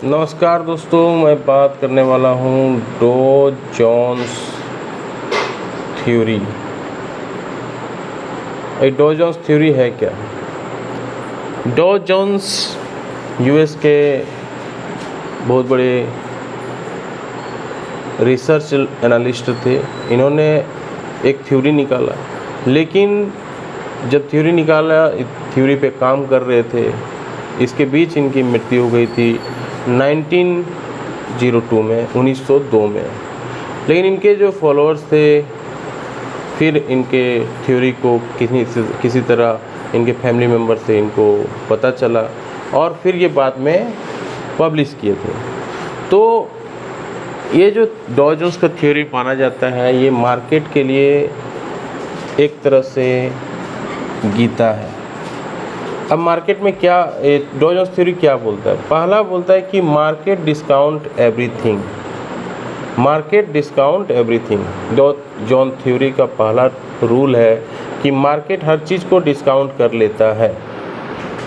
नमस्कार दोस्तों, मैं बात करने वाला हूँ डॉ जोन्स थ्योरी। ये डॉ जोन्स थ्योरी है क्या? डॉ जोन्स यूएस के बहुत बड़े रिसर्च एनालिस्ट थे। इन्होंने एक थ्योरी निकाला, लेकिन जब थ्योरी निकाला, थ्योरी पे काम कर रहे थे, इसके बीच इनकी मृत्यु हो गई थी 1902 में 1902 में। लेकिन इनके जो फॉलोअर्स थे, फिर इनके थ्योरी को किसी तरह इनके फैमिली मेम्बर से इनको पता चला और फिर ये बाद में पब्लिश किए थे। तो ये जो डॉ जोन्स का थ्योरी माना जाता है, ये मार्केट के लिए एक तरह से गीता है। अब मार्केट में क्या डॉ जोन्स थ्योरी क्या बोलता है? पहला बोलता है कि market discount everything. Market discount everything डॉ जोन्स थ्योरी का पहला रूल है कि मार्केट हर चीज़ को डिस्काउंट कर लेता है।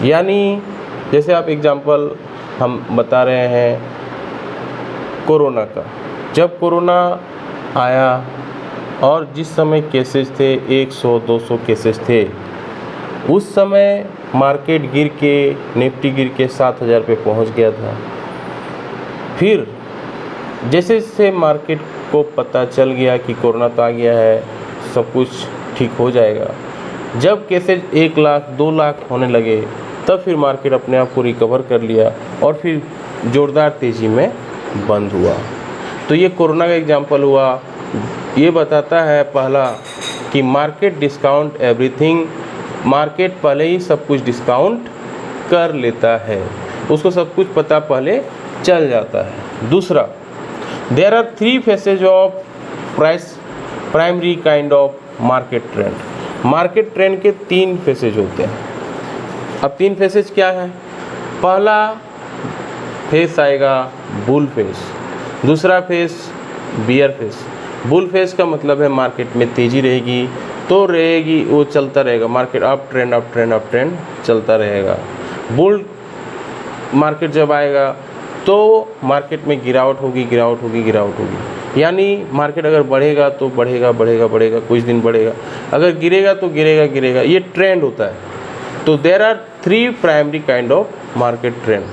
यानी जैसे आप एग्जांपल हम बता रहे हैं कोरोना का। जब कोरोना आया और जिस समय केसेस थे 100-200 केसेस थे, उस समय मार्केट गिर के निफ्टी गिर के 7,000 पे पहुंच गया था। फिर जैसे जैसे मार्केट को पता चल गया कि कोरोना तो आ गया है, सब कुछ ठीक हो जाएगा, जब केसेज 1 लाख 2 लाख होने लगे, तब फिर मार्केट अपने आप को रिकवर कर लिया और फिर ज़ोरदार तेज़ी में बंद हुआ। तो ये कोरोना का एग्जाम्पल हुआ। ये बताता है पहला कि मार्केट डिस्काउंट एवरीथिंग। मार्केट पहले ही सब कुछ डिस्काउंट कर लेता है, उसको सब कुछ पता पहले चल जाता है। दूसरा, there are 3 phases of primary kind of market trend. Market trend के 3 फेसेज होते हैं। अब 3 फेसेज क्या है? पहला फेस आएगा बुल फेस, दूसरा phase bear phase. Bull phase का मतलब है मार्केट में तेज़ी रहेगी तो रहेगी, वो चलता रहेगा, मार्केट अप ट्रेंड चलता रहेगा। बुल मार्केट जब आएगा तो मार्केट में गिरावट होगी। यानी मार्केट अगर बढ़ेगा तो बढ़ेगा, कुछ दिन बढ़ेगा, अगर गिरेगा तो गिरेगा। ये ट्रेंड होता है। तो there are 3 primary kind of market trend.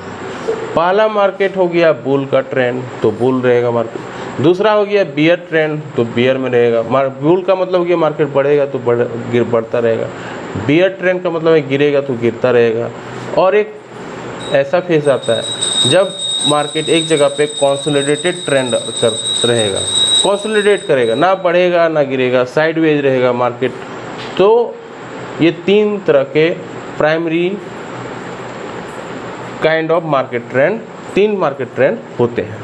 पहला मार्केट हो गया बुल का ट्रेंड, तो बुल रहेगा मार्केट। दूसरा हो गया बियर ट्रेंड, तो बियर में रहेगा। बुल का मतलब हो गया मार्केट बढ़ेगा तो बढ़ता रहेगा। बियर ट्रेंड का मतलब है गिरेगा तो गिरता रहेगा। और एक ऐसा फेज आता है जब मार्केट एक जगह पे कंसोलिडेटेड ट्रेंड रहेगा, कंसोलिडेट करेगा, ना बढ़ेगा ना गिरेगा, साइडवेज रहेगा मार्केट। तो ये 3 तरह के primary kind of market trend, 3 market trend होते हैं।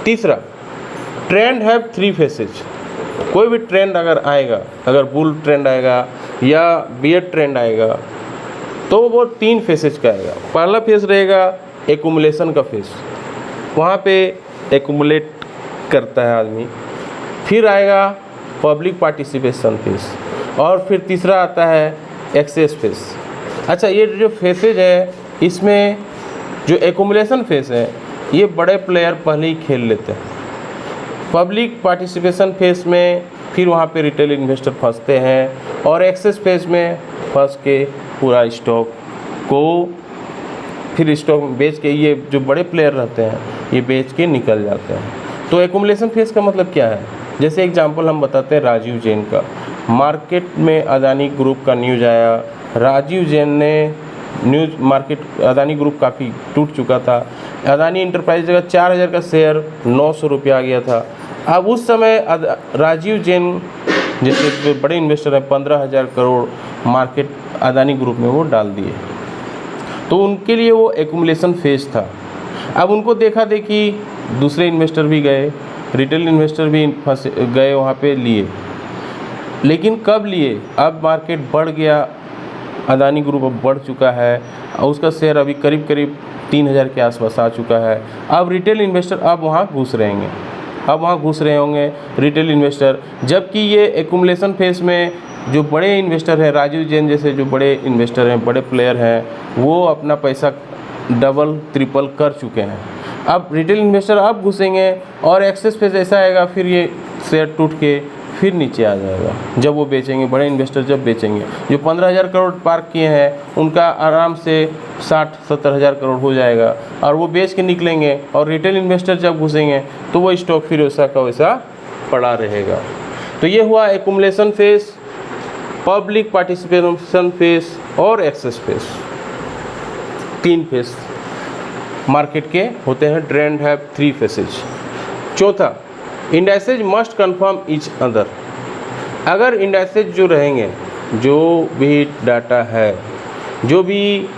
तीसरा, ट्रेंड है 3 फेसेज। कोई भी ट्रेंड अगर आएगा, अगर बुल ट्रेंड आएगा या बियर ट्रेंड आएगा, तो वो 3 फेसेज का आएगा। पहला फेज रहेगा एक्यूमुलेशन का फेज, वहाँ पे एक्यूमुलेट करता है आदमी। फिर आएगा पब्लिक पार्टिसिपेशन फेज, और फिर तीसरा आता है एक्सेस फेज। अच्छा, ये जो फेसेज है, इसमें जो एक्यूमुलेशन फेज है, ये बड़े प्लेयर पहले ही खेल लेते हैं। पब्लिक पार्टिसिपेशन फेज में फिर वहाँ पे रिटेल इन्वेस्टर फंसते हैं, और एक्सेस फेज में फंस के पूरा स्टॉक को फिर स्टॉक बेच के, ये जो बड़े प्लेयर रहते हैं ये बेच के निकल जाते हैं। तो एक्यूमुलेशन फेज का मतलब क्या है? जैसे एग्जांपल हम बताते हैं राजीव जैन का। मार्केट में अदानी ग्रुप का न्यूज़ आया, राजीव जैन ने मार्केट अदानी ग्रुप काफ़ी टूट चुका था। अदानी इंटरप्राइज जगह 4,000 का शेयर 900 रुपये आ गया था। अब उस समय राजीव जैन जैसे जो बड़े इन्वेस्टर हैं, 15,000 करोड़ मार्केट अदानी ग्रुप में वो डाल दिए। तो उनके लिए वो एक्यूमुलेशन फेज था। अब उनको देखा देखी दूसरे इन्वेस्टर भी गए, रिटेल इन्वेस्टर भी गए वहाँ पे लिए। लेकिन कब लिए? अब मार्केट बढ़ गया, अदानी ग्रुप अब बढ़ चुका है, और उसका शेयर अभी करीब 3,000 के आसपास आ चुका है। अब रिटेल इन्वेस्टर अब वहाँ घुस रहे होंगे रिटेल इन्वेस्टर। जबकि ये एक्यूमुलेशन फेज में जो बड़े इन्वेस्टर हैं, राजीव जैन जैसे जो बड़े इन्वेस्टर हैं, बड़े प्लेयर हैं, वो अपना पैसा डबल ट्रिपल कर चुके हैं। अब रिटेल इन्वेस्टर अब घुसेंगे और एक्सेस फेज ऐसा आएगा, फिर ये शेयर टूट के फिर नीचे आ जाएगा जब वो बेचेंगे, बड़े इन्वेस्टर जब बेचेंगे। जो 15,000 करोड़ पार्क किए हैं उनका आराम से 60-70 हज़ार करोड़ हो जाएगा और वो बेच के निकलेंगे, और रिटेल इन्वेस्टर जब घुसेंगे तो वो स्टॉक फिर वैसा का वैसा पड़ा रहेगा। तो ये हुआ accumulation phase, public participation phase और एक्सेस फेज। 3 फेज मार्केट के होते हैं, ट्रेंड है 3 फेसेज। चौथा, indices must confirm each other. अगर इंडाइसेज जो रहेंगे, जो भी डाटा है, जो भी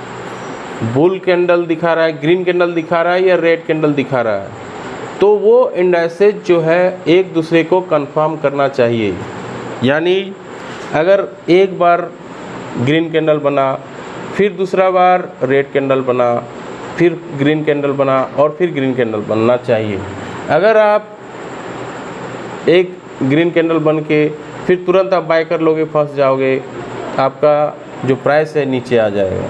बुल कैंडल दिखा रहा है, ग्रीन कैंडल दिखा रहा है या रेड कैंडल दिखा रहा है, तो वो इंडाइसेज जो है एक दूसरे को कंफर्म करना चाहिए। यानी अगर एक बार ग्रीन कैंडल बना, फिर दूसरा बार रेड कैंडल बना, फिर ग्रीन कैंडल बना और फिर ग्रीन कैंडल बनना चाहिए। अगर आप एक ग्रीन कैंडल बन के फिर तुरंत आप बाय कर लोगे, फंस जाओगे, आपका जो प्राइस है नीचे आ जाएगा।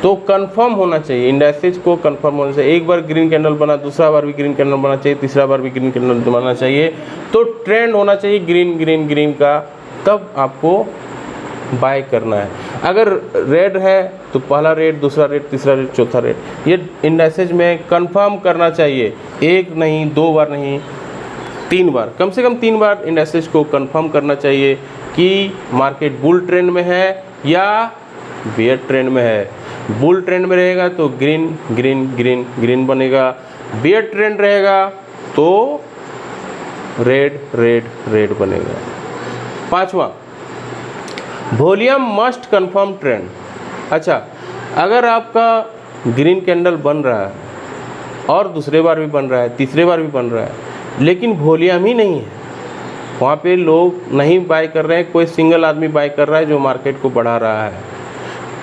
तो कंफर्म होना चाहिए, इंडाइसेज को कंफर्म होना चाहिए। एक बार ग्रीन कैंडल बना, दूसरा बार भी ग्रीन कैंडल बना चाहिए, तीसरा बार भी ग्रीन कैंडल बनाना चाहिए। तो ट्रेंड होना चाहिए ग्रीन ग्रीन ग्रीन का, तब आपको बाय करना है। अगर रेड है तो पहला रेड, दूसरा रेड, तीसरा रेड, चौथा रेड, ये इंडाइसेज में कंफर्म करना चाहिए। एक नहीं, 2 बार नहीं, 3 बार, कम से कम 3 बार इंडाइसेज को कंफर्म करना चाहिए कि मार्केट बुल ट्रेंड में है या बेयर ट्रेंड में है। बुल ट्रेंड में रहेगा तो ग्रीन ग्रीन ग्रीन ग्रीन बनेगा, बेयर ट्रेंड रहेगा तो रेड रेड रेड बनेगा। 5वां, वॉल्यूम मस्ट कंफर्म ट्रेंड। अच्छा, अगर आपका ग्रीन कैंडल बन रहा है और दूसरे बार भी बन रहा है, तीसरे बार भी बन रहा है, लेकिन वॉल्यूम ही नहीं है, वहाँ पे लोग नहीं बाय कर रहे हैं, कोई सिंगल आदमी बाय कर रहा है जो मार्केट को बढ़ा रहा है,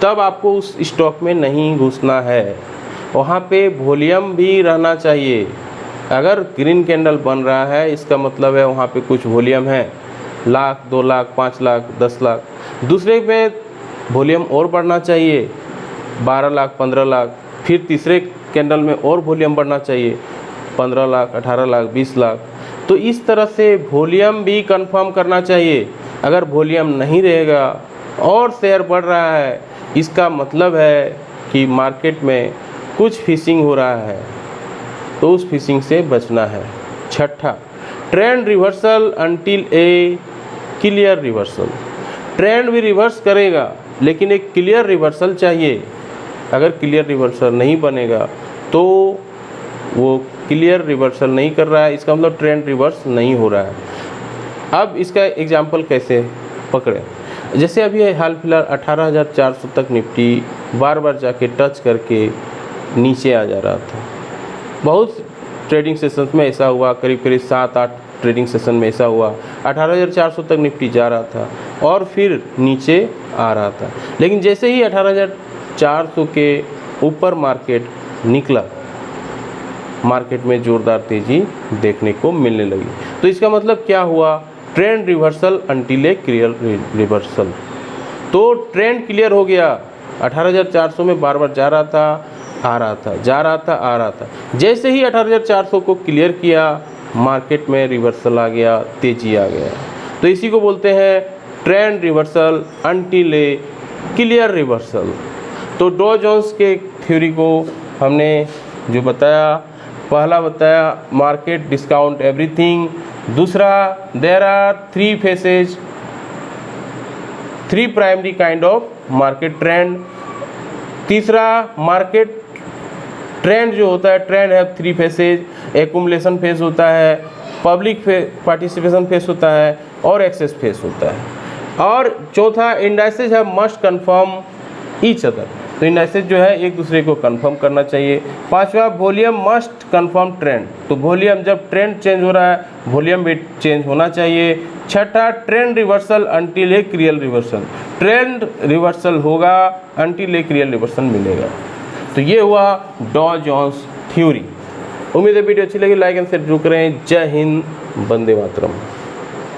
तब आपको उस स्टॉक में नहीं घुसना है। वहाँ पे वॉल्यूम भी रहना चाहिए। अगर ग्रीन कैंडल बन रहा है इसका मतलब है वहाँ पे कुछ वॉल्यूम है, लाख, 2 लाख, 5 लाख, 10 लाख। दूसरे में वॉल्यूम और बढ़ना चाहिए, 12 लाख, 15 लाख। फिर तीसरे कैंडल में और वॉल्यूम बढ़ना चाहिए, 15 लाख, 18 लाख, 20 लाख। तो इस तरह से वॉल्यूम भी कंफर्म करना चाहिए। अगर वॉल्यूम नहीं रहेगा और शेयर बढ़ रहा है, इसका मतलब है कि मार्केट में कुछ फिशिंग हो रहा है, तो उस फिशिंग से बचना है। 6ठा, ट्रेंड रिवर्सल अंटिल ए क्लियर रिवर्सल। ट्रेंड भी रिवर्स करेगा लेकिन एक क्लियर रिवर्सल चाहिए। अगर क्लियर रिवर्सल नहीं बनेगा तो वो क्लियर रिवर्सल नहीं कर रहा है, इसका मतलब ट्रेंड रिवर्स नहीं हो रहा है। अब इसका एग्जांपल कैसे पकड़े, जैसे अभी हाल फिलहाल 18,400 तक निफ्टी बार बार जाके टच करके नीचे आ जा रहा था। बहुत ट्रेडिंग सेशंस में ऐसा हुआ, करीब करीब 7-8 ट्रेडिंग सेशन में ऐसा हुआ, 18,400 तक निफ्टी जा रहा था और फिर नीचे आ रहा था। लेकिन जैसे ही 18,400 के ऊपर मार्केट निकला, मार्केट में ज़ोरदार तेज़ी देखने को मिलने लगी। तो इसका मतलब क्या हुआ, ट्रेंड रिवर्सल अंटिल ए क्लियर रिवर्सल। तो ट्रेंड क्लियर हो गया, 18,400 में बार बार जा रहा था, आ रहा था, जा रहा था, आ रहा था। जैसे ही 18,400 को क्लियर किया, मार्केट में रिवर्सल आ गया, तेज़ी आ गया। तो इसी को बोलते हैं ट्रेंड रिवर्सल अंटिल ए क्लियर रिवर्सल। तो डॉ जोन्स के थ्योरी को हमने जो बताया, पहला बताया मार्केट डिस्काउंट एवरीथिंग, दूसरा there are 3 phases, 3 primary kind of market trend, तीसरा मार्केट ट्रेंड जो होता है, ट्रेंड है 3 फेसेज, एक्युमुलेशन फेज होता है, पब्लिक पार्टिसिपेशन फेज होता है और एक्सेस फेज होता है। और चौथा इंडाइसेज है मस्ट कंफर्म ईच अदर। तो इंडाइसेज जो है एक दूसरे को कंफर्म करना चाहिए। 5वां वॉल्यूम मस्ट कंफर्म ट्रेंड। तो वॉल्यूम, जब ट्रेंड चेंज हो रहा है वॉल्यूम भी चेंज होना चाहिए। 6ठा ट्रेंड रिवर्सल अंटिल ए क्लियर रिवर्सल। ट्रेंड रिवर्सल होगा अंटिल ए क्लियर रिवर्सल मिलेगा। तो ये हुआ डॉ जोन्स थ्योरी। उम्मीद है वीडियो अच्छी लगी, लाइक एंड शेयर जरूर करें। जय हिंद, वंदे मातरम।